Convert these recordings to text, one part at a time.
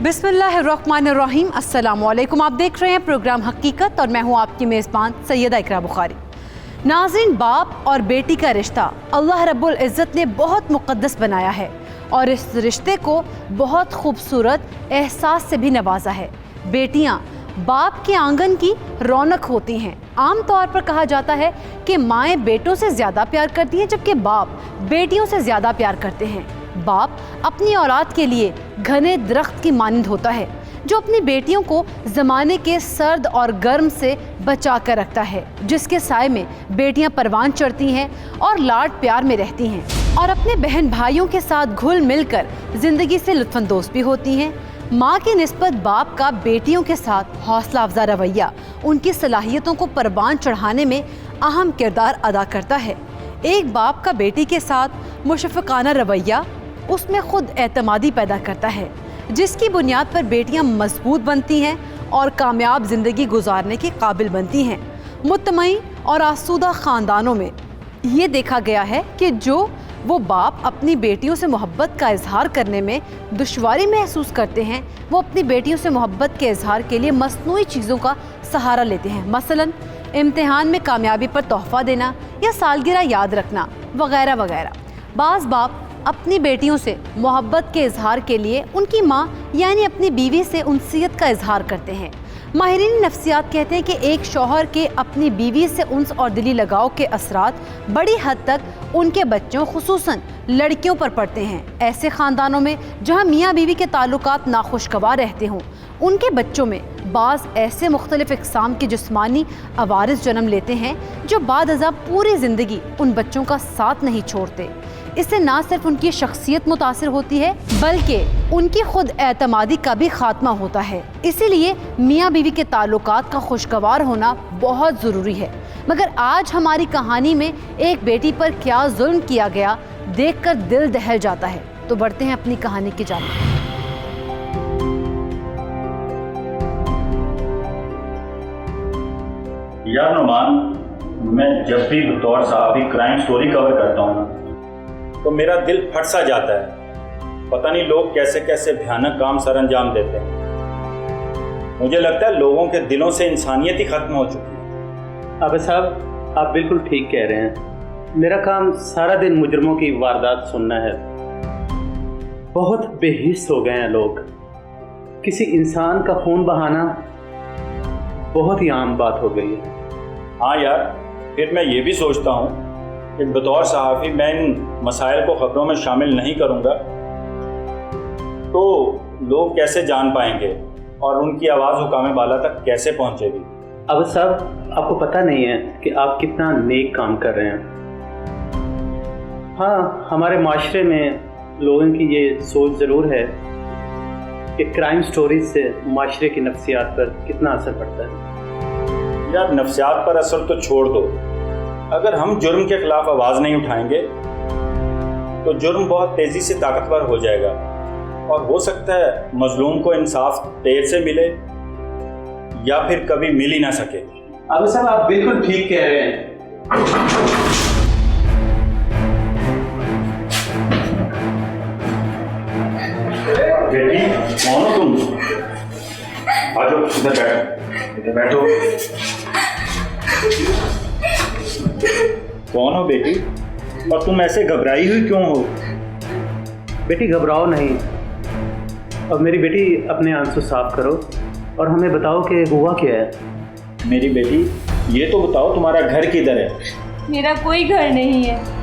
बिस्मिल्लाहिर्रहमानिर्रहीम। अस्सलामुअलैकुम। आप देख रहे हैं प्रोग्राम हकीकत और मैं हूं आपकी मेज़बान सैयदा इकरा बुखारी। नाज़रीन, बाप और बेटी का रिश्ता अल्लाह रब्बुल इज़्ज़त ने बहुत मुक़द्दस बनाया है और इस रिश्ते को बहुत खूबसूरत एहसास से भी नवाजा है। बेटियाँ बाप के आंगन की रौनक होती हैं। आम तौर पर कहा जाता है कि माएँ बेटों से ज़्यादा प्यार करती हैं जबकि बाप बेटियों से ज़्यादा प्यार करते हैं। बाप अपनी औलाद के लिए घने दरख्त की मानंद होता है जो अपनी बेटियों को ज़माने के सर्द और गर्म से बचा कर रखता है, जिसके साए में बेटियां परवान चढ़ती हैं और लाड प्यार में रहती हैं और अपने बहन भाइयों के साथ घुल मिलकर ज़िंदगी से लुत्फ़अंदोज़ भी होती हैं। माँ की निस्बत बाप का बेटियों के साथ हौसला अफजा रवैया उनकी सलाहियतों को परवान चढ़ाने में अहम किरदार अदा करता है। एक बाप का बेटी के साथ मुशफ़क़ाना रवैया उसमें खुद एतमादी पैदा करता है, जिसकी बुनियाद पर बेटियां मजबूत बनती हैं और कामयाब ज़िंदगी गुजारने के काबिल बनती हैं। मुतमईन और आसूदा ख़ानदानों में ये देखा गया है कि जो वो बाप अपनी बेटियों से मोहब्बत का इजहार करने में दुश्वारी महसूस करते हैं, वो अपनी बेटियों से मोहब्बत के इजहार के लिए मसनूई चीज़ों का सहारा लेते हैं। मसलन इम्तिहान में कामयाबी पर तोहफ़ा देना या सालगिरह याद रखना वगैरह वगैरह। बाज़ बाप अपनी बेटियों से मोहब्बत के इजहार के लिए उनकी माँ यानी अपनी बीवी से उनसियत का इजहार करते हैं। माहिरीन नफ्सियात कहते हैं कि एक शौहर के अपनी बीवी से उन्स और दिली लगाव के असरात बड़ी हद तक उनके बच्चों खुसूसन लड़कियों पर पड़ते हैं। ऐसे ख़ानदानों में जहाँ मियाँ बीवी के ताल्लुकात नाखुशगवार रहते हों, उनके बच्चों में बाज़ ऐसे मुख्तलिफ़ इक़साम के जिस्मानी अवारिस जन्म लेते हैं जो बाद अज़ा पूरी ज़िंदगी उन बच्चों का साथ नहीं छोड़ते। इससे ना सिर्फ उनकी शख्सियत मुतासिर होती है बल्कि उनकी खुद एतमादी का भी खात्मा होता है। इसीलिए मियाँ बीवी के ताल्लुकात का खुशगवार होना बहुत ज़रूरी है। मगर आज हमारी कहानी में एक बेटी पर क्या जुल्म किया गया देखकर दिल दहल जाता है। तो बढ़ते हैं अपनी कहानी की जानिब। यार नुमान, मैं जब भी बतौर साहबी क्राइम स्टोरी कवर करता हूँ तो मेरा दिल फट सा जाता है। पता नहीं लोग कैसे कैसे भयानक काम सर अंजाम देते हैं। मुझे लगता है लोगों के दिलों से इंसानियत ही खत्म हो चुकी है। अबे साहब, आप बिल्कुल ठीक कह रहे हैं। मेरा काम सारा दिन मुजरमों की वारदात सुनना है। बहुत बेहिस हो गए हैं लोग। किसी इंसान का खून बहाना बहुत ही आम बात हो गई है। हाँ यार, फिर मैं ये भी सोचता हूँ कि बतौर सहाफ़ी मैं इन मसाइल को ख़बरों में शामिल नहीं करूँगा तो लोग कैसे जान पाएंगे और उनकी आवाज़ हुकाम बाला तक कैसे पहुँचेगी। अब साहब, आपको पता नहीं है कि आप कितना नेक काम कर रहे हैं। हाँ, हमारे माशरे में लोगों की ये सोच ज़रूर है कि क्राइम स्टोरीज से माशरे की नफ्सियात पर कितना असर पड़ता है। यार, नफ्सियात पर असर तो छोड़ दो, अगर हम जुर्म के खिलाफ आवाज़ नहीं उठाएंगे तो जुर्म बहुत तेज़ी से ताकतवर हो जाएगा और हो सकता है मजलूम को इंसाफ देर से मिले या फिर कभी मिल ही ना सके। अब साहब, आप बिल्कुल ठीक कह रहे हैं। बेटी, कौन हो तुम? आ जाओ, इधर बैठो। कौन हो बेटी, और तुम ऐसे घबराई हुई क्यों हो? बेटी, घबराओ नहीं। अब मेरी बेटी, अपने आंसू साफ करो और हमें बताओ कि हुआ क्या है। मेरी बेटी, ये तो बताओ तुम्हारा घर किधर है? मेरा कोई घर नहीं है।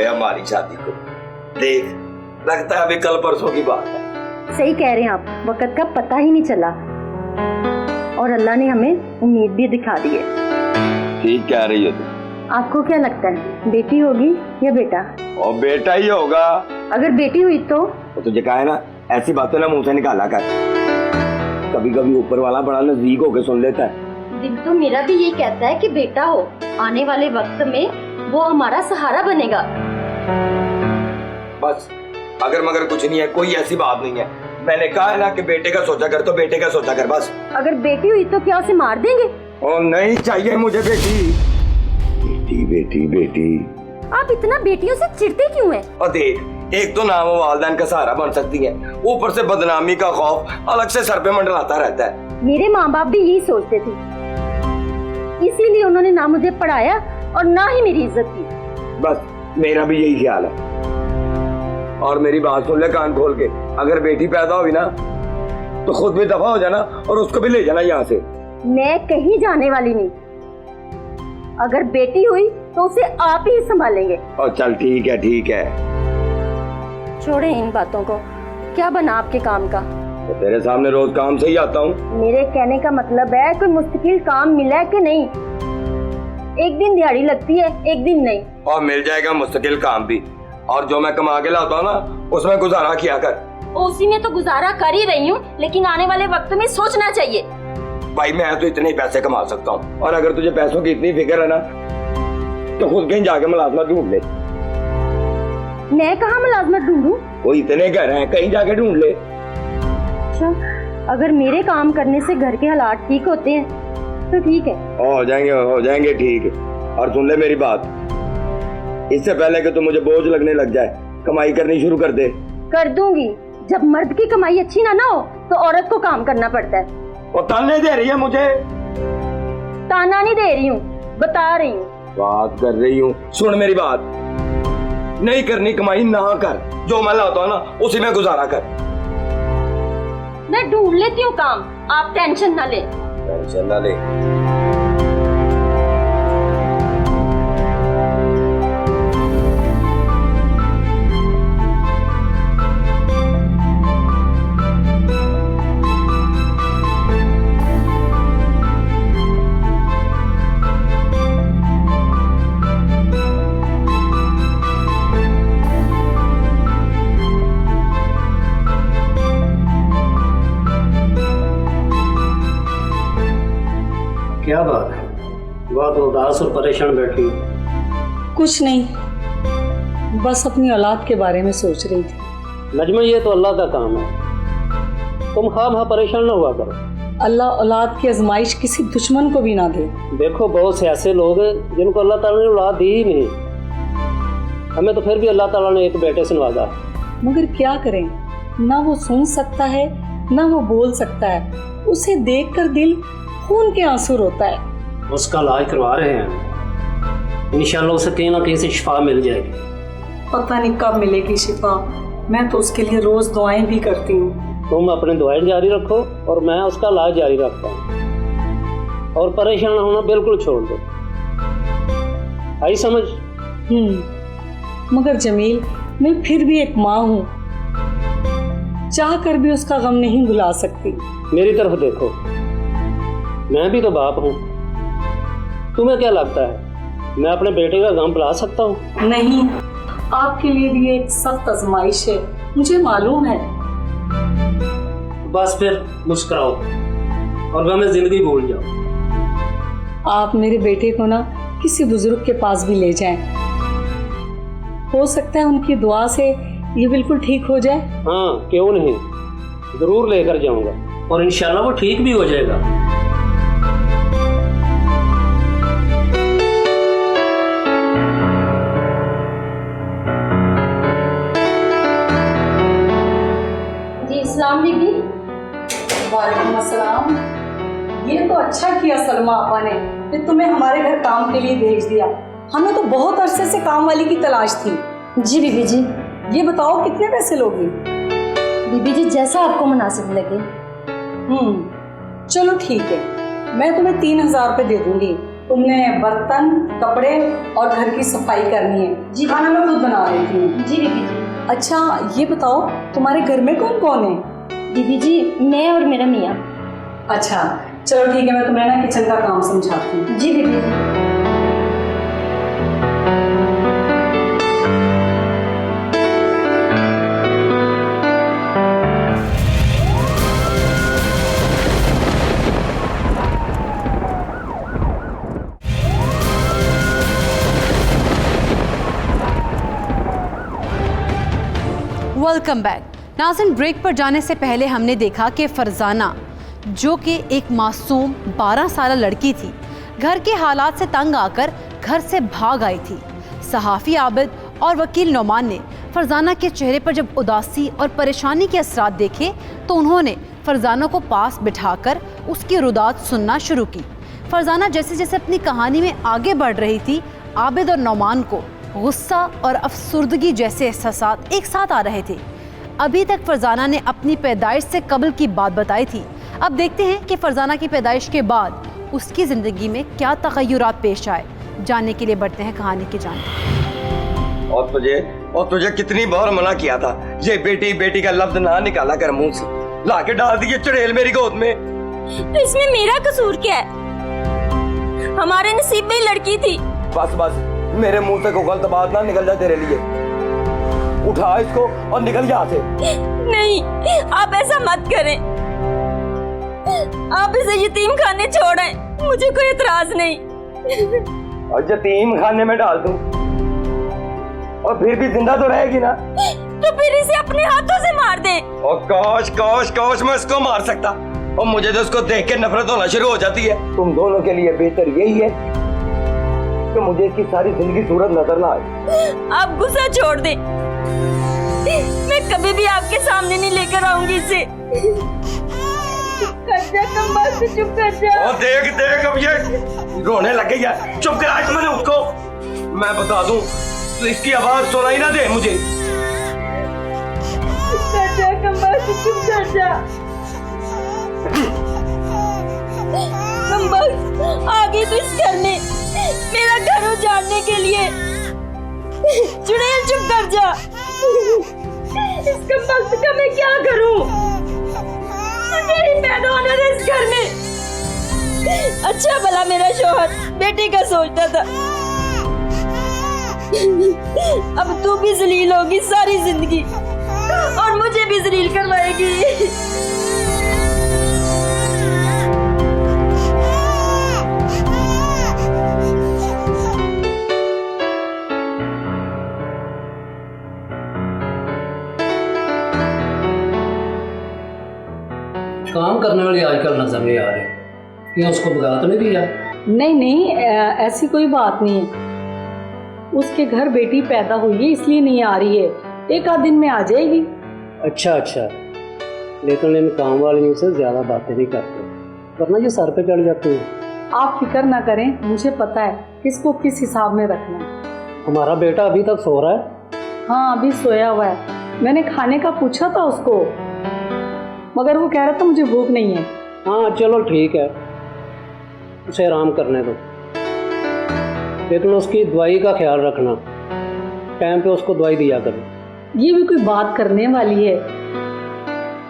हमारी शादी को देख, लगता है अभी कल परसों की बात है। सही कह रहे हैं आप, वक्त का पता ही नहीं चला और अल्लाह ने हमें उम्मीद भी दिखा दी है। ठीक कह रही हो तुम। आपको क्या लगता है, बेटी होगी या बेटा? और बेटा ही होगा। अगर बेटी हुई तो तुझे कहा है ना, ऐसी बातें ना मुंह से निकाला कर। कभी कभी ऊपर वाला बड़ा नजदीक होके सुन लेता है। दिल तो मेरा भी यही कहता है कि बेटा हो, आने वाले वक्त में वो हमारा सहारा बनेगा। बस अगर मगर कुछ नहीं है, कोई ऐसी बात नहीं है। मैंने कहा है ना कि बेटे का सोचा कर, तो बेटे का सोचा कर बस। अगर बेटी हुई तो क्या उसे मार देंगे? ओ नहीं चाहिए मुझे बेटी। बेटी बेटी बेटी। आप इतना बेटियों से चिढ़ते क्यों हैं? और देख, एक तो ना वो वालिदैन का सहारा बन सकती है, ऊपर से बदनामी का खौफ अलग से सर पे मंडराता रहता है। मेरे माँ बाप भी यही सोचते थे, इसीलिए उन्होंने ना मुझे पढ़ाया और ना ही मेरी इज्जत की। बस मेरा भी यही ख्याल है। और मेरी बात सुन ले कान खोल के, अगर बेटी पैदा हुई ना तो खुद भी दफा हो जाना और उसको भी ले जाना यहाँ से। मैं कहीं जाने वाली नहीं। अगर बेटी हुई तो उसे आप ही संभालेंगे। और चल ठीक है ठीक है, छोड़े इन बातों को। क्या बना आपके काम का? तो तेरे सामने रोज काम से ही आता हूँ। मेरे कहने का मतलब है कोई मुस्तकिल काम मिला है कि नहीं? एक दिन दिहाड़ी लगती है, एक दिन नहीं। और मिल जाएगा मुस्तकिल काम भी, और जो मैं कमा के लाता हूँ ना उसमें गुजारा किया कर। उसी में तो गुजारा कर ही रही हूँ, लेकिन आने वाले वक्त में सोचना चाहिए। भाई मैं तो इतने ही पैसे कमा सकता हूँ, और अगर तुझे पैसों की इतनी फिक्र है ना तो खुद कहीं जाके मुलाजमत ढूंढ ले। मैं कहाँ मुलाजमत ढूंढूं? वो इतने घर हैं, कहीं जाके ढूंढ ले। अच्छा, अगर मेरे काम करने से घर के हालात ठीक होते हैं तो ठीक है। हो जाएंगे ठीक। और सुन ले मेरी बात, इससे पहले कि तू मुझे बोझ लगने लग जाए, कमाई करनी शुरू कर दे। कर दूंगी। जब मर्द की कमाई अच्छी ना हो तो औरत को काम करना पड़ता है। वो ताने दे रही है मुझे? ताना नहीं दे रही हूँ, बता रही हूँ। बात कर रही हूँ, सुन मेरी बात। नहीं करनी कमाई ना कर, जो मैं लाता हूँ ना उसी में गुजारा कर। मैं ढूंढ लेती हूँ काम, आप टेंशन ना ले। टेंशन ना ले। क्या बात है, बहुत उदास और परेशान बैठी हूँ? कुछ नहीं, बस अपनी औलाद के बारे में सोच रही थी। नजमा, ये तो अल्लाह का काम है, तुम खामखा परेशान ना हुआ करो। अल्लाह औलाद की आजमाइश किसी दुश्मन को भी ना दे। देखो, बहुत से ऐसे लोग हैं जिनको अल्लाह ताला ने औलाद दी ही नहीं, हमें तो फिर भी अल्लाह ताला ने एक बेटे से नवाजा। मगर क्या करें, ना वो सुन सकता है ना वो बोल सकता है। उसे देखकर दिल खून के आंसू रोता है। उसका इलाज करवा रहे हैं, इंशाल्लाह उसे कहीं ना कहीं से शिफा मिल जाएगी। पता नहीं कब मिलेगी शिफा, मैं तो उसके लिए रोज दुआएं भी करती हूँ। तुम अपने दुआएं जारी रखो और मैं उसका इलाज जारी रखता हूँ, और परेशान होना बिल्कुल छोड़ दो। आई समझ? मगर जमील, मैं फिर भी एक माँ हूँ, चाह कर भी उसका गम नहीं भुला सकती। मेरी तरफ देखो, मैं भी तो बाप हूँ। तुम्हें क्या लगता है मैं अपने बेटे का गम भुला सकता हूँ? नहीं, आपके लिए भी एक सख्त आजमाइश है, मुझे मालूम है। बस फिर मुस्कुराओ और गम जिंदगी भूल जाओ। आप मेरे बेटे को ना किसी बुजुर्ग के पास भी ले जाएं। हो सकता है उनकी दुआ से ये बिल्कुल ठीक हो जाए। हाँ, क्यों नहीं, जरूर लेकर जाऊंगा और इंशाल्लाह वो ठीक भी हो जाएगा। जी अस्सलाम बीबी। वालेकुम अस्सलाम। ये तो अच्छा किया सलमा आपा ने कि तुम्हें हमारे घर काम के लिए भेज दिया। हमें तो बहुत अरसे से काम वाली की तलाश थी। जी बीबी जी। ये बताओ कितने पैसे लोगी? बीबी जी जैसा आपको मुनासिब लगे। चलो ठीक है, मैं तुम्हें 3000 रुपये दे दूंगी। तुमने बर्तन, कपड़े और घर की सफाई करनी है। जी। खाना मैं खुद बना रही थी। जी बीबी जी। अच्छा ये बताओ, तुम्हारे घर में कौन कौन है? बीबी जी मैं और मेरा मियाँ। अच्छा चलो ठीक है, मैं तुम्हें ना किचन का काम समझाती हूँ। जी बीबी जी। Welcome back. नाज़रीन, ब्रेक पर जाने से पहले हमने देखा कि फरजाना, जो कि एक मासूम 12 साल लड़की थी, घर के हालात से तंग आकर घर से भाग आई थी। सहाफ़ी आबिद और वकील नौमान ने फरजाना के चेहरे पर जब उदासी और परेशानी के असरात देखे तो उन्होंने फरजाना को पास बिठाकर उसकी रुदात सुनना शुरू की। फरजाना जैसे जैसे अपनी कहानी में आगे बढ़ रही थी, आबिद और नौमान को गुस्सा और अफसुर्दगी जैसे एहसासात एक साथ आ रहे थे। अभी तक फरजाना ने अपनी पैदाइश से कबल की बात बताई थी। अब देखते हैं कि फरजाना की पैदाइश के बाद उसकी ज़िंदगी में क्या तग़य्युरात पेश आए। जानने के लिए बढ़ते हैं कहानी की जानब। और तुझे कितनी बार मना किया था, ये बेटी बेटी का लफ्ज ना निकाला कर मुंह से, लाके डाल दिए चुड़ैल मेरी गोद में। तो इसमें मेरा कसूर क्या है? हमारे नसीब में लड़की थी। बस मेरे मुंह से कोई गलत बात ना निकल जाए तेरे लिए। उठा इसको और निकल जा से। नहीं, आप ऐसा मत करें। आप इसे यतीम खाने छोड़ें, मुझे कोई एतराज नहीं। और यतीम खाने में डाल दूं और फिर भी जिंदा तो रहेगी ना? तो फिर इसे अपने हाथों से मार दे। और काश मैं इसको मार सकता, और मुझे तो उसको देख के नफरत होना शुरू हो जाती है। तुम दोनों के लिए बेहतर यही है कि मुझे इसकी सारी जिंदगी सूरत नजर ना आए। आप गुस्सा छोड़ दे, मैं कभी भी आपके सामने नहीं लेकर आऊंगी इसे। चुप कर जा कमबख्त, चुप कर जा। और देख अब ये रोने लग गई है। चुप कर आज मैंने उसको, मैं बता दूं तो इसकी आवाज सुनाई ना दे मुझे। चुप कर जा कमबख्त, चुप कर जा। कमबख्त आ गई तो इस घर में मेरा घर उजाड़ने के लिए। चुड़ैल चुप कर जा। इस कमबख्त का मैं क्या करूं? मुझे ही पैदा होना था इस घर में। अच्छा भला मेरा शौहर बेटी का सोचता था। अब तू भी जलील होगी सारी जिंदगी और मुझे भी जलील करवाएगी। काम करने वाली आजकल नजर नहीं आ रही, क्या उसको भगा तो नहीं दिया? नहीं, ऐसी कोई बात नहीं है। उसके घर बेटी पैदा हुई है इसलिए नहीं आ रही है, एक आध दिन में आ जाएगी। अच्छा, लेकिन इन काम वाले से ज्यादा बातें नहीं करते, वरना ये सर पे चढ़ जाते हैं। आप फिक्र ना करें, मुझे पता है किसको किस हिसाब में रखना है। हमारा बेटा अभी तक सो रहा है? हाँ, अभी सोया हुआ है। मैंने खाने का पूछा था उसको, मगर वो कह रहा था मुझे भूख नहीं है। हाँ चलो ठीक है, उसे आराम करने दो, लेकिन उसकी दवाई का ख्याल रखना, टाइम पे उसको दवाई दिया करो। ये भी कोई बात करने वाली है?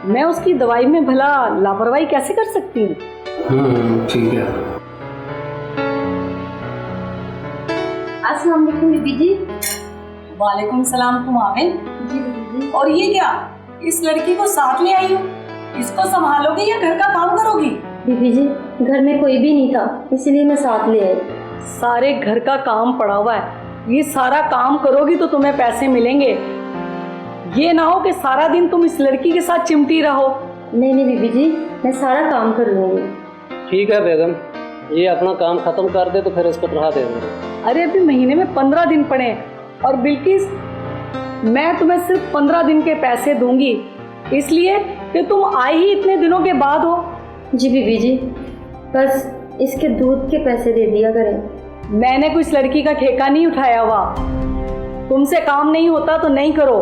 मैं उसकी दवाई में भला लापरवाही कैसे कर सकती हूँ? ठीक है। अस्सलाम वालेकुम बीबी जी। वालेकुम सलाम। तुम आमिन? जी बीबी जी। और ये क्या, इस लड़की को साथ ले आई हो? इसको संभालोगी या घर का काम करोगी? बीबी जी, घर में कोई भी नहीं था इसलिए मैं साथ ले आई। सारे घर का काम पड़ा हुआ है, ये सारा काम करोगी तो तुम्हें पैसे मिलेंगे। ये ना हो कि सारा दिन तुम इस लड़की के साथ चिमटी रहो। नहीं बीबी जी, मैं सारा काम कर लूँगी। ठीक है बेगम, ये अपना काम खत्म कर दे तो फिर इसको तनख्वाह दे देंगे। अरे अभी महीने में 15 दिन पड़े हैं, और बिल्किस मैं तुम्हें सिर्फ 15 दिन के पैसे दूंगी, इसलिए कि तुम आई ही इतने दिनों के बाद हो। जी बीबी जी, बस इसके दूध के पैसे दे दिया करें। मैंने कोई इस लड़की का ठेका नहीं उठाया हुआ। तुमसे काम नहीं होता तो नहीं करो,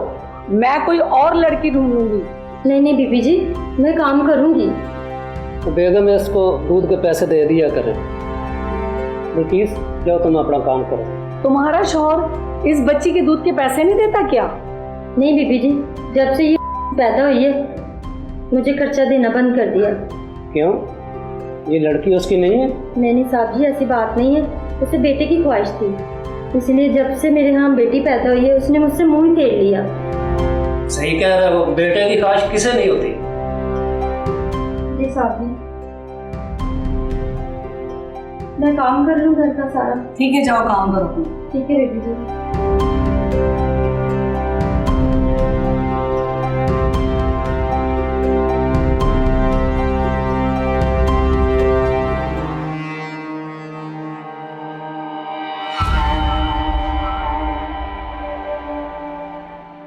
मैं कोई और लड़की ढूंढूंगी। नहीं बीबी जी, मैं काम करूंगी। तो बेगम इसको दूध के पैसे दे दिया करें। प्लीज जाओ तुम अपना काम करो। तुम्हारा शौहर इस बच्ची के दूध के पैसे नहीं देता क्या? नहीं बीबी जी, जब से ये पैदा हुई है मुझे खर्चा देना बंद कर दिया। क्यों, ये लड़की उसकी नहीं है? नहीं साहब जी, ऐसी बात नहीं है, उसे बेटे की ख्वाहिश थी, इसलिए जब से मेरे यहाँ बेटी पैदा हुई है उसने मुझसे मुंह ही फेर लिया। सही कह रहा है वो, बेटे की ख्वाहिश किसे नहीं होती। जी साहब जी, मैं काम कर लूँ घर का सारा। ठीक है, जाओ काम करो। ठीक है बेबी जी।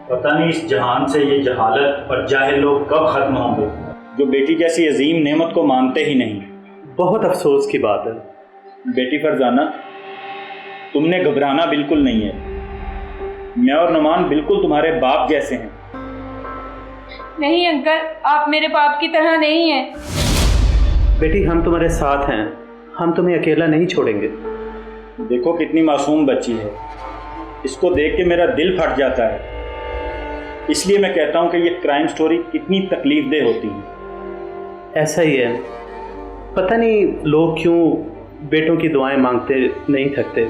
पता नहीं इस जहान से ये जहालत और जाहिल लोग कब खत्म होंगे, जो बेटी जैसी अजीम नेमत को मानते ही नहीं। बहुत अफसोस की बात है। बेटी फरजाना, तुमने घबराना बिल्कुल नहीं है। मैं और नुमान बिल्कुल तुम्हारे बाप जैसे हैं। नहीं अंकल, आप मेरे बाप की तरह नहीं हैं। बेटी, हम तुम्हारे साथ हैं, हम तुम्हें अकेला नहीं छोड़ेंगे। देखो कितनी मासूम बच्ची है, इसको देख के मेरा दिल फट जाता है। इसलिए मैं कहता हूँ कि ये क्राइम स्टोरी कितनी तकलीफदेह होती है। ऐसा ही है, पता नहीं लोग क्यों बेटों की दुआएं मांगते नहीं थकते,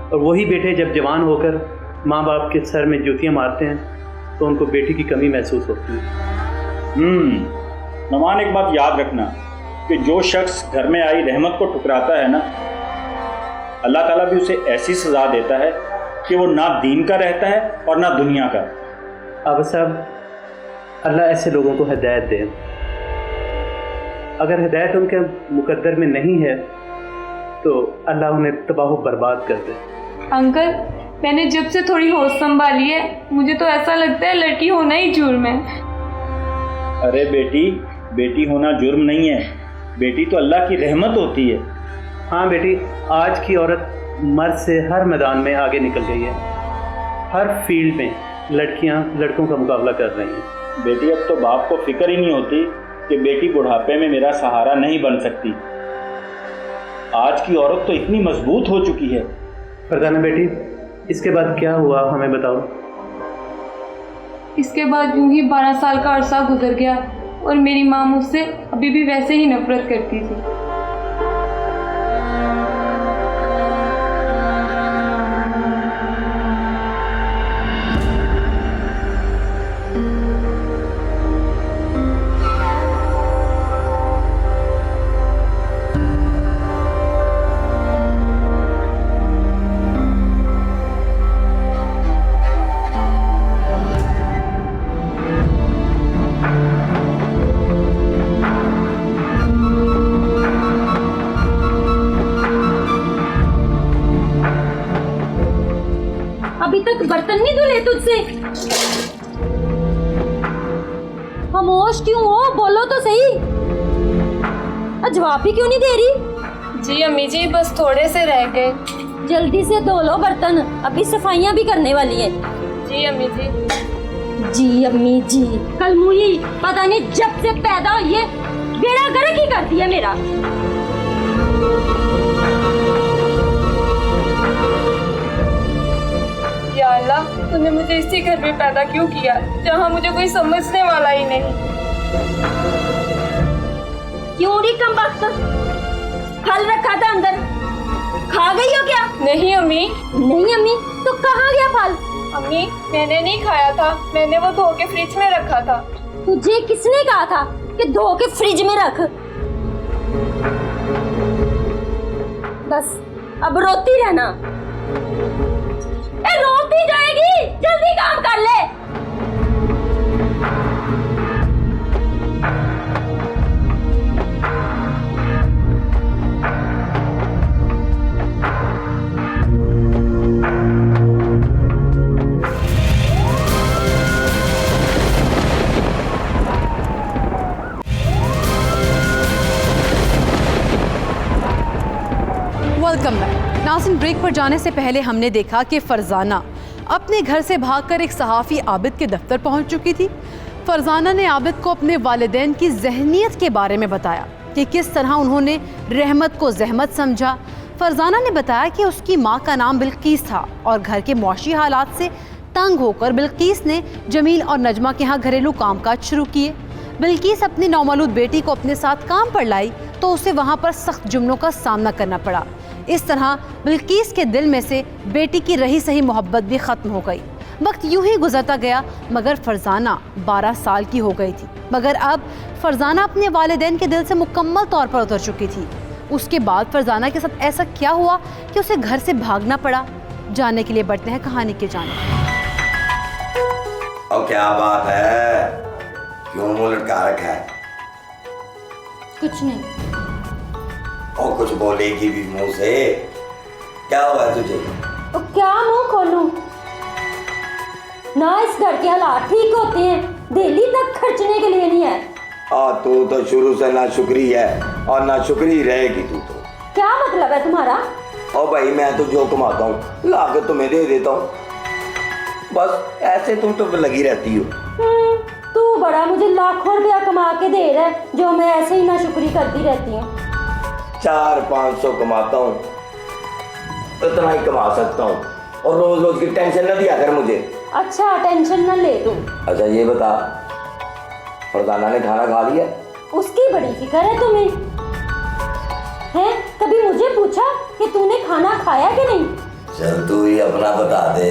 और वही बेटे जब जवान होकर माँ बाप के सर में जूतियाँ मारते हैं तो उनको बेटी की कमी महसूस होती है। नुमान, एक बात याद रखना कि जो शख्स घर में आई रहमत को ठुकराता है ना, अल्लाह ताला भी उसे ऐसी सज़ा देता है कि वो ना दीन का रहता है और ना दुनिया का। अब सब अल्लाह ऐसे लोगों को हिदायत दे। अगर हिदायत उनके मुकद्दर में नहीं है तो अल्लाह उन्हें तबाह बर्बाद कर दे। अंकल, मैंने जब से थोड़ी होश संभाली है, मुझे तो ऐसा लगता है लड़की होना ही जुर्म है। अरे बेटी, बेटी होना जुर्म नहीं है, बेटी तो अल्लाह की रहमत होती है। हाँ बेटी, आज की औरत मर्द से हर मैदान में आगे निकल गई है। हर फील्ड में लड़कियां लड़कों का मुकाबला कर रही हैं। बेटी, अब तो बाप को फिक्र ही नहीं होती कि बेटी बुढ़ापे में मेरा सहारा नहीं बन सकती। आज की औरत तो इतनी मजबूत हो चुकी है। फरजाना बेटी, इसके बाद क्या हुआ हमें बताओ। इसके बाद यूं ही 12 साल का अरसा गुजर गया और मेरी माँ मुझसे अभी भी वैसे ही नफरत करती थी। अभी तक बर्तन नहीं धुले तुझसे? खामोश क्यों हो? बोलो तो सही। जवाब भी क्यों नहीं दे रही? जी अम्मी जी, बस थोड़े से रह गए। जल्दी से धो लो बर्तन, अभी सफाइयाँ भी करने वाली है। जी अम्मी जी। जी अम्मी जी, कल मुझे पता नहीं जब से पैदा हुई है बेड़ा गर्क ही कर दिया मेरा। या अल्लाह, तूने मुझे इसी घर में पैदा क्यों किया जहाँ मुझे कोई समझने वाला ही नहीं। क्यों री कम वक्त? फल रखा था अंदर, खा गई हो क्या? नहीं अम्मी। नहीं अम्मी, तो कहाँ गया फल? अम्मी, मैंने नहीं खाया था, मैंने वो धो के फ्रिज में रखा था। तुझे किसने कहा था कि धो के फ्रिज में रख? बस अब रोती रहना। रोती जाएगी, जल्दी काम कर ले। Welcome back. नाज़रीन, ब्रेक पर जाने से पहले हमने देखा कि फरजाना अपने घर से भागकर एक सहाफ़ी आबिद के दफ्तर पहुंच चुकी थी। फरजाना ने आबिद को अपने वालिदैन की जहनीत के बारे में बताया कि किस तरह उन्होंने रहमत को जहमत समझा। फरजाना ने बताया कि उसकी माँ का नाम बिल्कीस था और घर के मुआशी हालात से तंग होकर बिल्कीस ने जमील और नजमा के यहाँ घरेलू कामकाज शुरू किए। बिल्कीस अपनी नौमौलूद बेटी को अपने साथ काम पर लाई तो उसे वहाँ पर सख्त जुमलों का सामना करना पड़ा। इस तरह बिल्कीस के दिल में से बेटी की रही सही मोहब्बत भी ख़त्म हो गई। वक्त यूं ही गुजरता गया मगर फरजाना 12 साल की हो गई थी। मगर अब फरजाना अपने वालिदैन के दिल से मुकम्मल तौर पर उतर चुकी थी। उसके बाद फरजाना के साथ ऐसा क्या हुआ कि उसे घर से भागना पड़ा? जानने के लिए बढ़ते हैं कहानी के जाने। और क्या बात है, क्यों मुंह लटका रखा है? कुछ नहीं। और कुछ बोलेगी भी मुंह से? क्या हुआ तुझे? क्या मुंह खोलूं? ना इस घर के हालात ठीक होते हैं, दिल्ली तक खर्चने के लिए नहीं है। तू तो शुरू से ना शुक्री है और ना शुक्री रहेगी तू तो। क्या मतलब है तुम्हारा? और भाई मैं तो जो कमाता हूँ ला के तुम्हें दे देता हूँ, बस ऐसे तुम तो लगी रहती हो। तू बड़ा मुझे लाखों रुपया कमा के दे रहा है, जो मैं ऐसे ही ना शुक्री करती रहती हूँ। 400-500 कमाता हूँ, इतना ही कमा सकता हूँ, और रोज रोज की टेंशन न दिया कर मुझे। अच्छा टेंशन न ले तू। अच्छा ये बता, फरजाना ने खाना खा लिया? उसकी बड़ी फिक्र है तुम्हें, है? कभी मुझे पूछा कि तूने खाना खाया कि नहीं? चल तू ही अपना बता दे,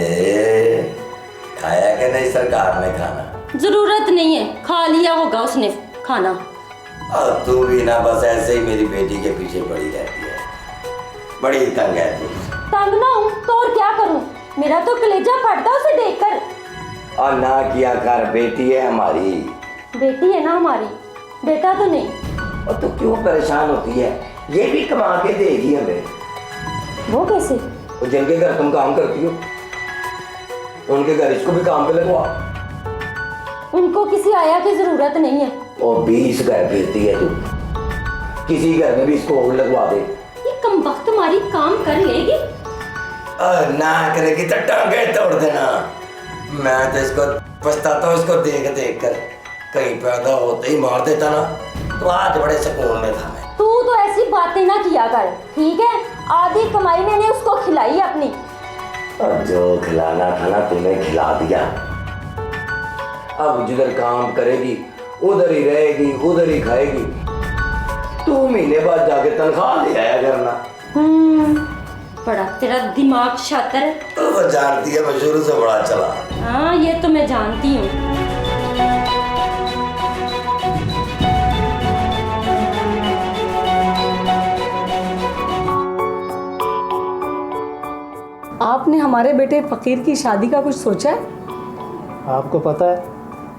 खाया कि नहीं सरकार ने खाना? जरूरत नहीं है, खा लिया होगा उसने खाना। और तू भी ना बस ऐसे ही मेरी बेटी के पीछे पड़ी रहती है, बड़ी तंग है तू। तंग ना हूँ तो और क्या करूँ, मेरा तो कलेजा फटता उसे देखकर। और ना किया कर, बेटी है हमारी। बेटी है ना हमारी, बेटा तो नहीं। और तू क्यों परेशान होती है, ये भी कमा के देगी हमें। वो कैसे? और जिनके घर तुम काम करती हो उनके घर इसको भी काम पे लगवा। उनको किसी आया की जरूरत नहीं है। और 20 घर फिरती है तू, किसी घर में भी इसको और लगवा दे। ये कमबख्त हमारी काम कर लेगी? ना करेगी तो टांगे तोड़ देना। मैं तो इसको पछताता हूँ, इसको देख देख कर, कहीं पैदा होते ही मार देता ना तो आज बड़े सुकून में था मैं। तू तो ऐसी बातें ना किया कर, ठीक है? आधी कमाई मैंने उसको खिलाई अपनी। और जो खिलाना था ना तूने खिला दिया। अब जिधर काम करेगी उधर ही रहेगी, उधर ही खाएगी। तू महीने बाद जाके तनख्वाह ले आया करना। बड़ा तेरा दिमाग शातिर है। तो वो जानती है मैं शुरू से बड़ा चला। हाँ ये तो मैं जानती हूँ। आपने हमारे बेटे फकीर की शादी का कुछ सोचा है? आपको पता है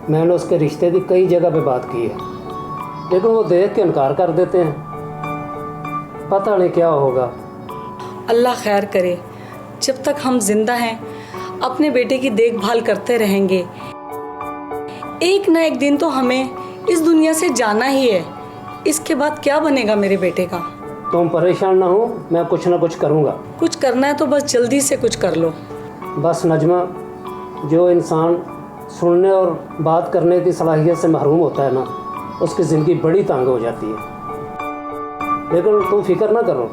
मैंने उसके रिश्ते की कई जगह पे बात की है, लेकिन वो देख के इनकार कर देते हैं। पता नहीं क्या होगा। अल्लाह खैर करे, जब तक हम जिंदा हैं अपने बेटे की देखभाल करते रहेंगे। एक ना एक दिन तो हमें इस दुनिया से जाना ही है, इसके बाद क्या बनेगा मेरे बेटे का? तुम परेशान ना हो, मैं कुछ ना कुछ करूँगा। कुछ करना है तो बस जल्दी से कुछ कर लो। बस नजमा, जो इंसान सुनने और बात करने की सलाहियत से महरूम होता है ना, उसकी ज़िंदगी बड़ी तंग हो जाती है। लेकिन तुम फिक्र ना करो,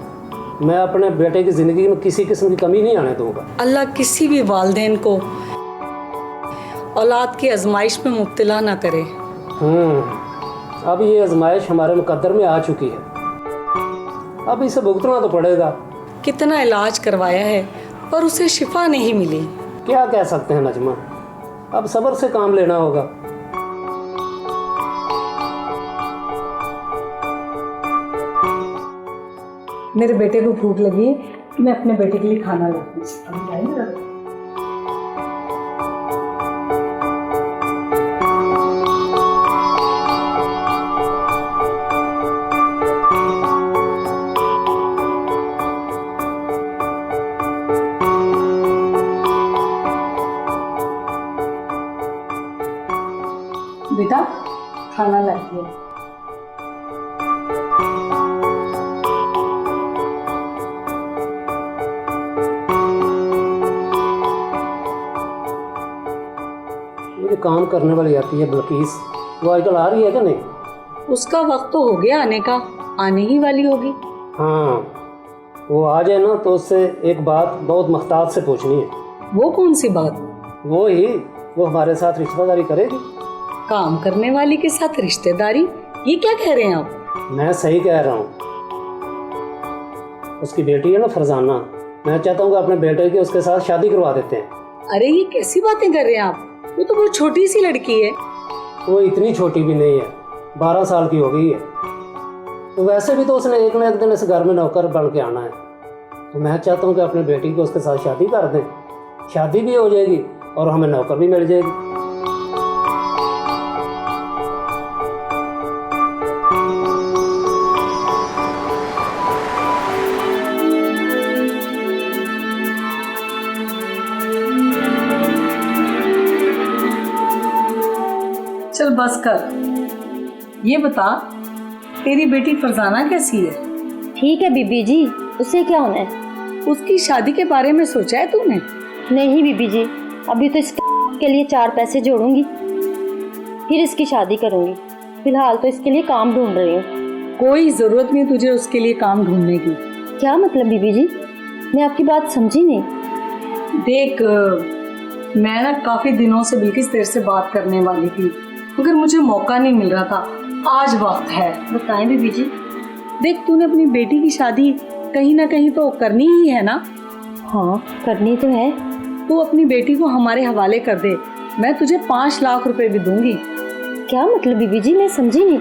मैं अपने बेटे की ज़िंदगी में किसी किस्म की कमी नहीं आने दूंगा। अल्लाह किसी भी वालिदैन को औलाद की आजमाइश में मुब्तला ना करे। अब ये आजमाइश हमारे मुकद्दर में आ चुकी है, अब इसे भुगतना तो पड़ेगा। कितना इलाज करवाया है पर उसे शिफा नहीं मिली। क्या कह सकते हैं नजमा, अब सब्र से काम लेना होगा। मेरे बेटे को भूख लगी, मैं अपने बेटे के लिए खाना लाती हूँ। बेटा खाना लाती है। मुझे काम करने वाली आती है बल्कीस, वो आजकल आ रही है क्या? नहीं, उसका वक्त तो हो गया आने का, आने ही वाली होगी। हाँ वो आ जाए ना तो उससे एक बात बहुत मुख्तार से पूछनी है। वो कौन सी बात? वो ही, वो हमारे साथ रिश्तेदारी करेगी। काम करने वाली के साथ रिश्तेदारी? ये क्या कह रहे हैं आप? मैं सही कह रहा हूँ। उसकी बेटी है ना फरजाना, मैं चाहता हूँ कि अपने बेटे की उसके साथ शादी करवा देते हैं। अरे ये कैसी बातें कर रहे हैं आप? वो तो बहुत छोटी सी लड़की है। वो इतनी छोटी भी नहीं है, 12 साल की हो गई है। तो वैसे भी तो उसने एक ना एक दिन इस घर में नौकर बन के आना है। तो मैं चाहता हूँ कि अपने बेटी की उसके साथ शादी कर दें, शादी भी हो जाएगी और हमें नौकर भी मिल जाएगी। चल बस कर। ये बता, तेरी बेटी फरजाना कैसी है? ठीक है बीबी जी, उसे क्या होना है? उसकी शादी के बारे में सोचा है तूने? नहीं बीबी जी, अभी तो इसके लिए 4 पैसे जोड़ूंगी, फिर इसकी शादी करूंगी। फिलहाल तो इसके लिए काम ढूंढ रही हूँ। कोई ज़रूरत नहीं तुझे उसके लिए काम ढूंढने की। क्या मतलब बीबी जी? मैं आपकी बात समझी नहीं। देख, मैं ना काफ़ी दिनों से बिल्किस तेरे से बात करने वाली थी, मगर मुझे मौका नहीं मिल रहा था। आज वक्त है। बताएं बीबी जी। देख, तूने अपनी बेटी की शादी कहीं ना कहीं तो करनी ही है ना? हाँ, करनी तो है। तू अपनी बेटी को हमारे हवाले कर दे, मैं तुझे 5 लाख रुपए भी दूंगी। क्या मतलब बीबी जी? मैं समझी नहीं।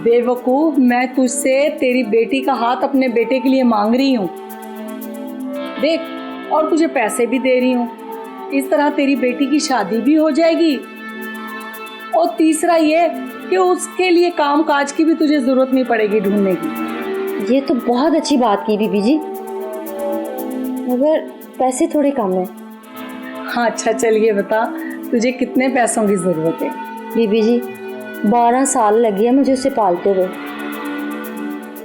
बेवकूफ, मैं तुझसे तेरी बेटी का हाथ अपने बेटे के लिए मांग रही हूँ। देख, और तुझे पैसे भी दे रही हूँ। इस तरह तेरी बेटी की शादी भी हो जाएगी, और तीसरा ये कि उसके लिए काम काज की भी तुझे जरूरत नहीं पड़ेगी ढूंढने की। ये तो बहुत अच्छी बात की बीबी जी, मगर पैसे थोड़े कम है। हाँ अच्छा, चलिए बता, तुझे कितने पैसों की जरूरत है? बीबी जी, 12 साल लगे हैं मुझे उसे पालते हुए।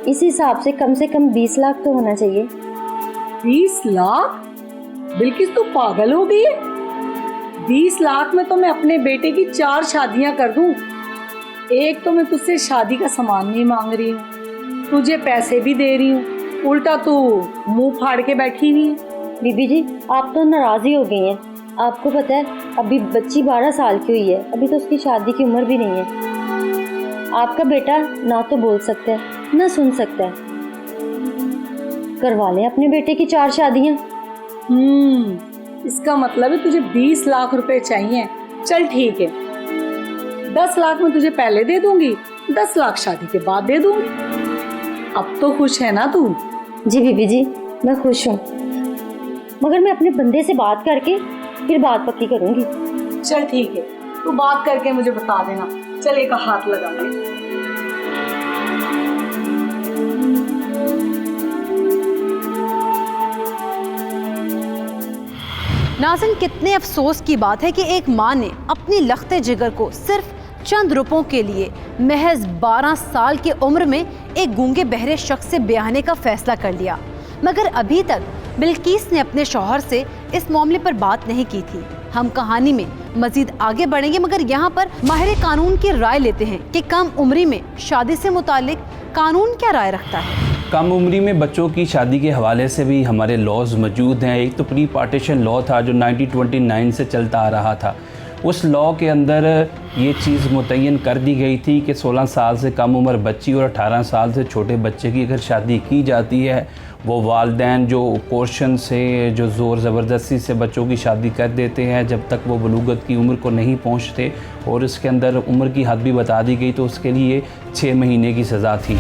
इस हिसाब से कम 20 लाख तो होना चाहिए। 20 लाख? बिल्किस तू पागल हो गई है? 20 लाख में तो मैं अपने बेटे की 4 शादियां कर दूं। एक तो मैं तुझसे शादी का सामान नहीं मांग रही हूँ, तुझे पैसे भी दे रही हूँ, उल्टा तू मुंह फाड़ के बैठी हुई है। बीबी जी, आप तो नाराज ही हो गई हैं। आपको पता है, अभी बच्ची 12 साल की हुई है, अभी तो उसकी शादी की उम्र भी नहीं है। आपका बेटा ना तो बोल सकता है ना सुन सकता है। करवा लें अपने बेटे की 4 शादियां। इसका मतलब है तुझे 20 लाख रुपए चाहिए। चल ठीक है, 10 लाख में तुझे पहले दे दूंगी, 10 लाख शादी के बाद दे दूंगी। अब तो खुश है ना तू? जी बीबी जी, मैं खुश हूँ, मगर मैं अपने बंदे से बात करके फिर बात पक्की करूंगी। चल ठीक है, तू बात करके मुझे बता देना। चल एक हाथ लगा ले। नाज़रीन, कितने अफसोस की बात है कि एक माँ ने अपनी लख्ते जिगर को सिर्फ चंद रुपयों के लिए महज 12 साल की उम्र में एक गूंगे बहरे शख्स से ब्याहने का फैसला कर लिया, मगर अभी तक बिल्किस ने अपने शौहर से इस मामले पर बात नहीं की थी। हम कहानी में मजीद आगे बढ़ेंगे, मगर यहाँ पर माहिर कानून की राय लेते हैं कि कम उम्री में शादी से मुतालिक कानून क्या राय रखता है। कम उम्री में बच्चों की शादी के हवाले से भी हमारे लॉज मौजूद हैं। एक तो प्री पार्टीशन लॉ था जो 1929 से चलता आ रहा था। उस लॉ के अंदर ये चीज़ मुतय्यन कर दी गई थी कि 16 साल से कम उम्र बच्ची और 18 साल से छोटे बच्चे की अगर शादी की जाती है, वो वालिदैन जो कोर्शन से, जो ज़ोर ज़बरदस्ती से बच्चों की शादी कर देते हैं जब तक वो बलूगत की उम्र को नहीं पहुंचते, और इसके अंदर उम्र की हद भी बता दी गई, तो उसके लिए 6 महीने की सज़ा थी।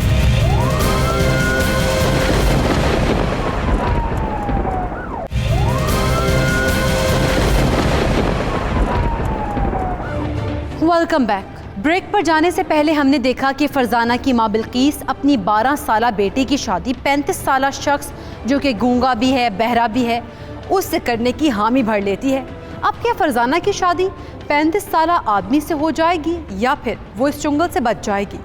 Welcome back. ब्रेक पर जाने से पहले हमने देखा कि फरजाना की मां बिल्किस अपनी 12 साला बेटी की शादी 35 साला शख्स जो कि गूंगा भी है, बहरा भी है, उससे करने की हामी भर लेती है। अब क्या फरजाना की शादी 35 साला आदमी से हो जाएगी या फिर वो इस चुंगल से बच जाएगी,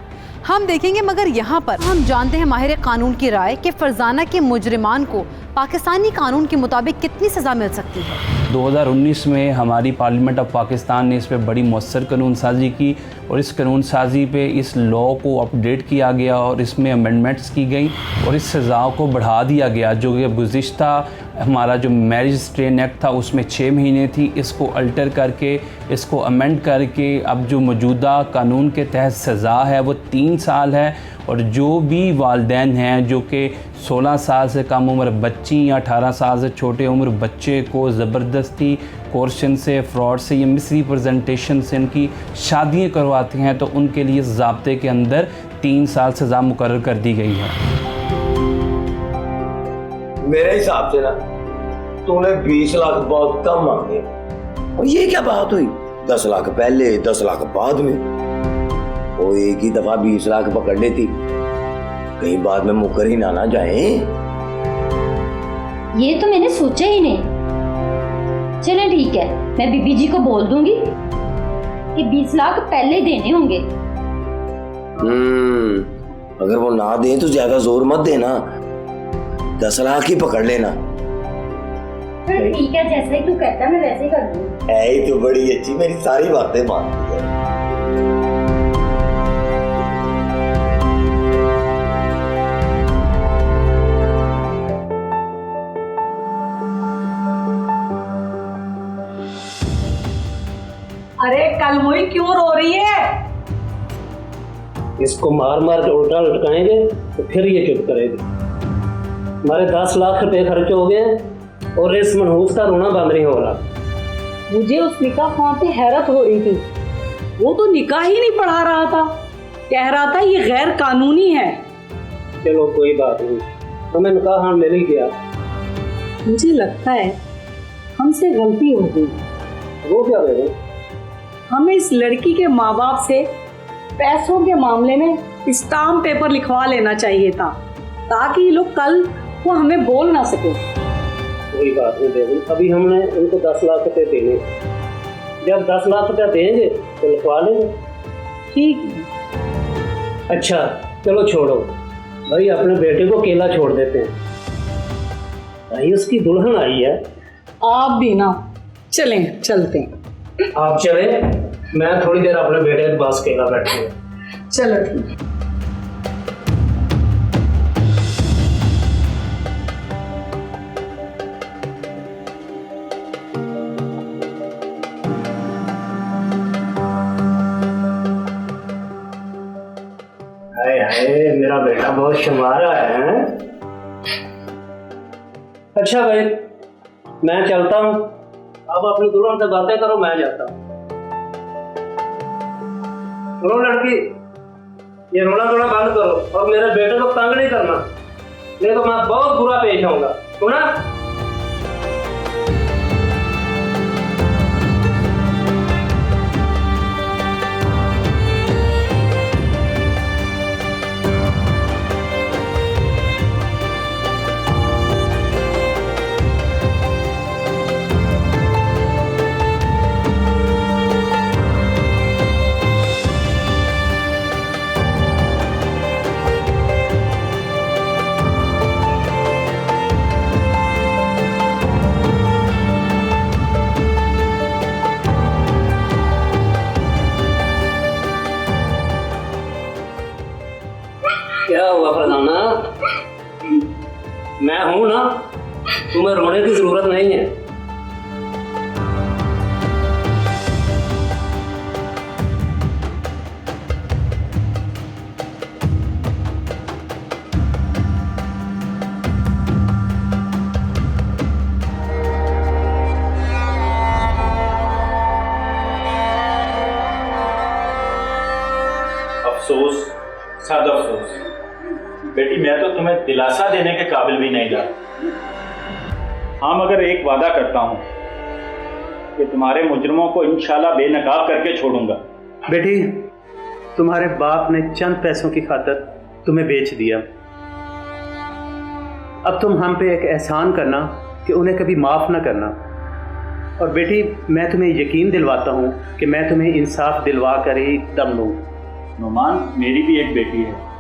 हम देखेंगे। मगर यहाँ पर हम जानते हैं माहिर कानून की राय कि फरजाना के मुजरिमान को पाकिस्तानी कानून के मुताबिक कितनी सज़ा मिल सकती है। 2019 में हमारी पार्लियामेंट ऑफ पाकिस्तान ने इस पर बड़ी मौसर कानून साजी की, और इस कानून साजी पे इस लॉ को अपडेट किया गया और इसमें अमेंडमेंट्स की गई और इस सज़ा को बढ़ा दिया गया। जो कि गुज़िश्ता हमारा जो मैरिज स्ट्रेन एक्ट था उसमें 6 महीने थी, इसको अल्टर करके, इसको अमेंड करके अब जो मौजूदा कानून के तहत सज़ा है वो 3 साल है। और जो भी वालिदैन हैं जो कि 16 साल से कम उम्र बच्ची या 18 साल से छोटे उम्र बच्चे को ज़बरदस्ती, कोर्शन से, फ्रॉड से या मिसरिप्रेजेंटेशन से इनकी शादियाँ करवाते हैं, तो उनके लिए ज़ाब्ते के अंदर 3 साल सज़ा मुकर्रर कर दी गई है। मेरे हिसाब से ना तूने 20 लाख बहुत कम मांगे, और ये क्या बात हुई? 10 लाख पहले, 10 लाख बाद में। वो एक ही दफा 20 लाख पकड़ लेती, कहीं बाद में मुकर ही ना जाए। ये तो मैंने सोचा ही नहीं। चलें ठीक है, मैं बीबी जी को बोल दूंगी कि 20 लाख पहले देने होंगे। अगर वो ना दे तो ज्यादा जोर मत देना, 10 लाख ही पकड़ लेना। ठीक है, जैसे ही तू कहता है मैं वैसे ही कर दूँ। ऐ तो बड़ी अच्छी, मेरी सारी बातें मानती है। अरे कल मोई क्यों रो रही है? इसको मार मार के उल्टा लटकाएंगे तो फिर ये चुप करेगी। हमारे 10 लाख रुपए खर्च हो गए और इस मनहूस का रोना बंद नहीं हो रहा। मुझे उस निकाह ख्वाह पे हैरत हो रही थी। वो तो निकाह ही नहीं पढ़ा रहा था, कह रहा था ये गैर कानूनी है। चलो कोई बात नहीं, हमें निकाह मिल ही गया। मुझे लगता है हमसे गलती हो गई। वो क्या करें? हमें इस लड़की के माँ बाप से पैसों के मामले में स्टाम्प पेपर लिखवा लेना चाहिए था, ताकि ये लोग कल वो हमें बोल ना सके। कोई बात नहीं बेगम, अभी हमने उनको 10 लाख रुपए देने, जब 10 लाख रुपया देंगे तो लिखवा लेंगे। ठीक है। अच्छा चलो छोड़ो भाई, अपने बेटे को अकेला छोड़ देते हैं। भाई उसकी दुल्हन आई है। आप भी ना चलें, चलते हैं। आप चले, मैं थोड़ी देर अपने बेटे के पास अकेला बैठूंगा। चलो ठीक है। हाय हाय, मेरा बेटा बहुत शमारा है। अच्छा भाई, मैं चलता हूँ, अब अपनी दुल्हन से बातें करो, मैं जाता हूँ। सुनो लड़की, ये रोना थोड़ा बंद करो और मेरे बेटे को तंग नहीं करना, नहीं तो मैं बहुत बुरा पेश आऊंगा। सुना? क्या हुआ फरजाना? मैं हूं ना, तुम्हें रोने की जरूरत नहीं है। अफसोस, सद अफसोस बेटी, मैं तो तुम्हें दिलासा देने के काबिल भी नहीं रहा। हाँ, मगर एक वादा करता हूँ कि तुम्हारे मुजरिमों को इंशाल्लाह बेनकाब करके छोड़ूंगा। बेटी, तुम्हारे बाप ने चंद पैसों की खातिर तुम्हें बेच दिया। अब तुम हम पे एक एहसान करना कि उन्हें कभी माफ़ ना करना। और बेटी, मैं तुम्हें यकीन दिलवाता हूँ कि मैं तुम्हें इंसाफ दिलवा कर ही दम लूँ। नुमान, मेरी भी एक बेटी है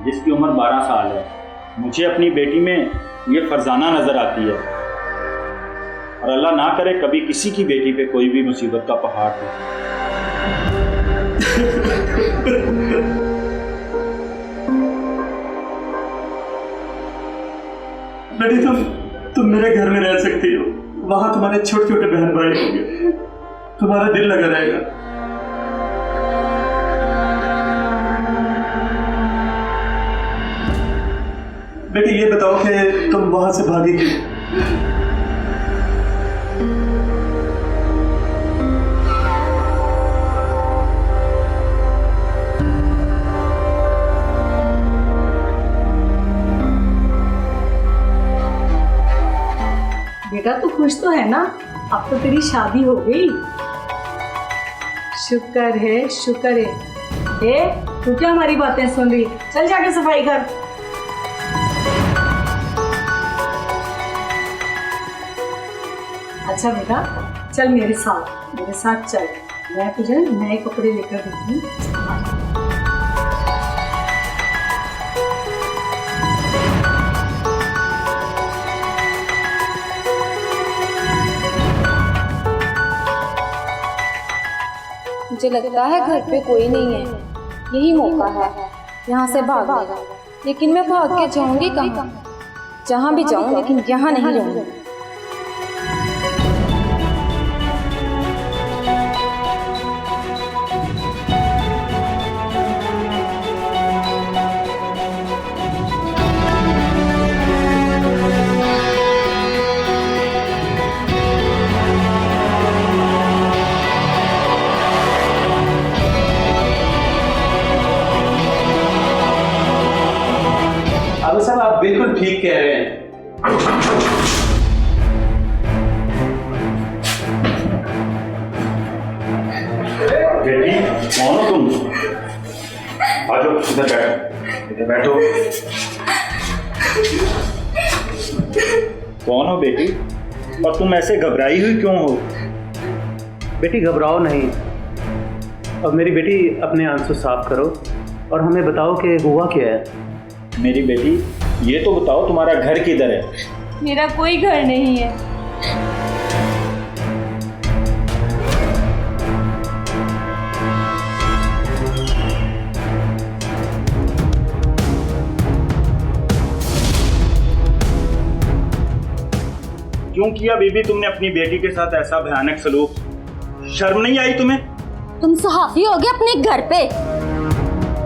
जिसकी उम्र 12 साल है। मुझे अपनी बेटी में ये फरजाना नज़र आती है, और अल्लाह ना करे कभी किसी की बेटी पे कोई भी मुसीबत का पहाड़ हो। बेटी, तुम मेरे घर में रह सकती हो, वहाँ तुम्हारे छोटे छोटे बहन भाई होंगे, तुम्हारा दिल लगा रहेगा। बेटी, ये बताओ कि तुम वहां से भागी क्यों? बेटा तू खुश तो है ना? अब तो तेरी शादी हो गई। शुक्र है, शुक्र है। तू क्या हमारी बातें सुन रही? चल जाके सफाई कर। अच्छा बेटा, चल मेरे साथ चल। मैं तुझे नए कपड़े लेकर दूंगी। मुझे लगता है घर पे कोई नहीं है, यही मौका है यहाँ से भागने का। लेकिन मैं भाग के जाऊंगी कहाँ? जहाँ भी जाऊँ लेकिन यहाँ नहीं रहूँगी। अब साहब आप बिल्कुल ठीक कह रहे हैं। बेटी कौन हो तुम? आ जाओ इधर बैठो। कौन हो बेटी, और तुम ऐसे घबराई हुई क्यों हो? बेटी घबराओ नहीं, अब मेरी बेटी अपने आंसू साफ करो और हमें बताओ कि हुआ क्या है। मेरी बेटी ये तो बताओ तुम्हारा घर किधर है? मेरा कोई घर नहीं है। क्यों किया बीबी तुमने अपनी बेटी के साथ ऐसा भयानक सलूक? शर्म नहीं आई तुम्हें? तुम सहाफी हो गए अपने घर पे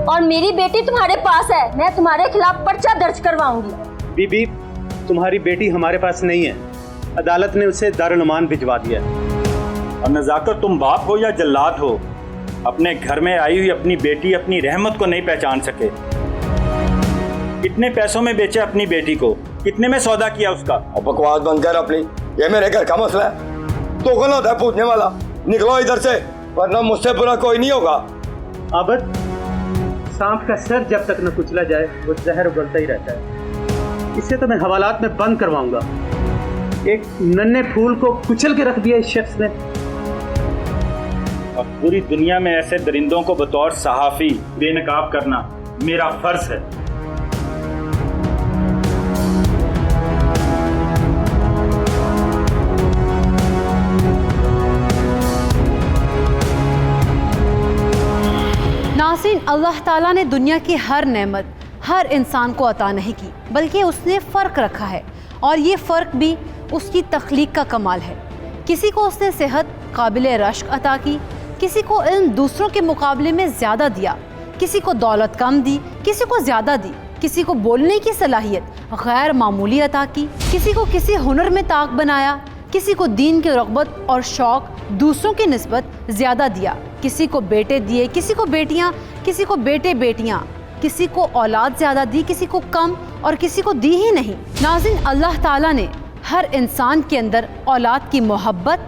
और मेरी बेटी तुम्हारे पास है। मैं तुम्हारे खिलाफ पर्चा दर्ज करवाऊंगी। बीबी तुम्हारी बेटी हमारे पास नहीं है, अदालत ने उसे दारुल-अमान भिजवा दिया। और नज़ाकत तुम बाप हो या जल्लाद हो, अपने घर में आई हुई अपनी बेटी अपनी रहमत को नहीं पहचान सके। कितने पैसों में बेचे अपनी बेटी को, कितने में सौदा किया उसका? और बकवास बंद कर अपनी, ये मेरे घर का मसला है। तो कौन होता है पूछने वाला? निकलो इधर से, वरना मुझसे बुरा कोई नहीं होगा। आबद, सांप का सर जब तक न कुचला जाए वो जहर उगलता ही रहता है। इसे तो मैं हवालात में बंद करवाऊंगा। एक नन्हे फूल को कुचल के रख दिया इस शख्स ने। और पूरी दुनिया में ऐसे दरिंदों को बतौर सहाफी बेनकाब करना मेरा फर्ज है। नाज़रीन, अल्लाह ताला ने दुनिया की हर नेमत हर इंसान को अता नहीं की, बल्कि उसने फ़र्क रखा है और ये फ़र्क भी उसकी तख्लीक का कमाल है। किसी को उसने सेहत काबिल रश्क अता की, किसी को इल्म दूसरों के मुकाबले में ज़्यादा दिया, किसी को दौलत कम दी, किसी को ज़्यादा दी, किसी को बोलने की सलाहियत गैर मामूली अता की, किसी को किसी हुनर में ताक बनाया, किसी को दीन की रग़बत और शौक़ दूसरों की निस्बत ज़्यादा दिया, किसी को बेटे दिए, किसी को बेटियाँ, किसी को बेटे बेटियाँ, किसी को औलाद ज़्यादा दी, किसी को कम और किसी को दी ही नहीं। नाज़रीन, अल्लाह ताला ने हर इंसान के अंदर औलाद की मोहब्बत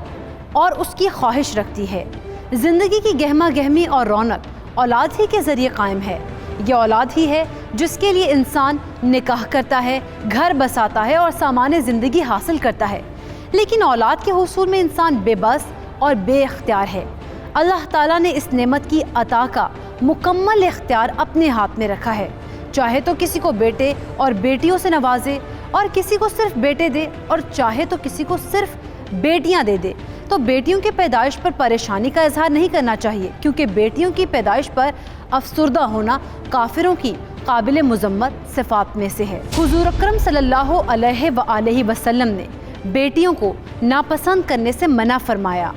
और उसकी ख्वाहिश रखती है। ज़िंदगी की गहमा गहमी और रौनक औलाद ही के ज़रिए कायम है। ये औलाद ही है जिसके लिए इंसान निकाह करता है, घर बसाता है और सामान्य ज़िंदगी हासिल करता है। लेकिन औलाद के हुसूल में इंसान बेबस और बेख्तियार है। अल्लाह ताला ने इस नेमत की अता का मुकम्मल इख्तियार अपने हाथ में रखा है। चाहे तो किसी को बेटे और बेटियों से नवाजे और किसी को सिर्फ बेटे दे, और चाहे तो किसी को सिर्फ बेटियां दे दे। तो बेटियों की पैदाइश पर परेशानी का इजहार नहीं करना चाहिए, क्योंकि बेटियों की पैदाइश पर अफसुर्दा होना काफिरों की काबिल मुज़म्मत सिफ़ात में से है। हुज़ूर अकरम सल्लल्लाहु अलैहि वसल्लम ने बेटियों को नापसंद करने से मना फरमाया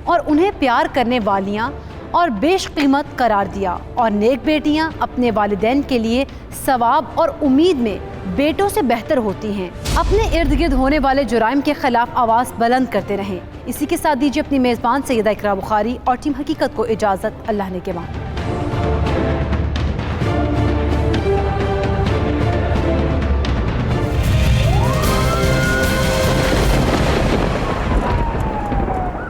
और उन्हें प्यार करने वालियाँ और बेशकीमत करार दिया, और नेक बेटियाँ अपने वालिदैन के लिए सवाब और उम्मीद में बेटों से बेहतर होती हैं। अपने इर्द गिर्द होने वाले जुराइम के खिलाफ आवाज़ बुलंद करते रहें। इसी के साथ दीजिए अपनी मेज़बान सैयदा इकरा बुखारी और टीम हकीकत को इजाज़त। अल्लाह ने के बाद।